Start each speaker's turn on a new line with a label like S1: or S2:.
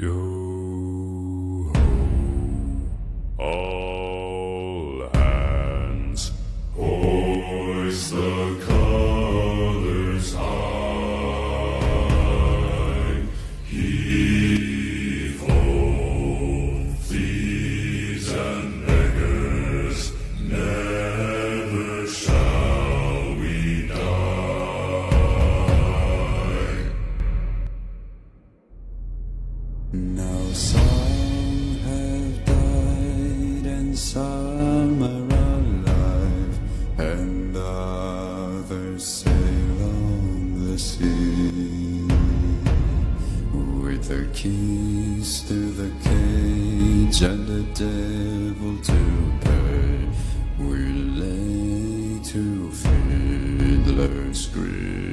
S1: Yo ho, all hands, hoist the colors high. Heave ho, thieves and beggars, never shall we die.
S2: Now some have died and some are alive, and others sail on the sea. With the keys to the cage and the devil to pay, we lay to Fiddler's Grave.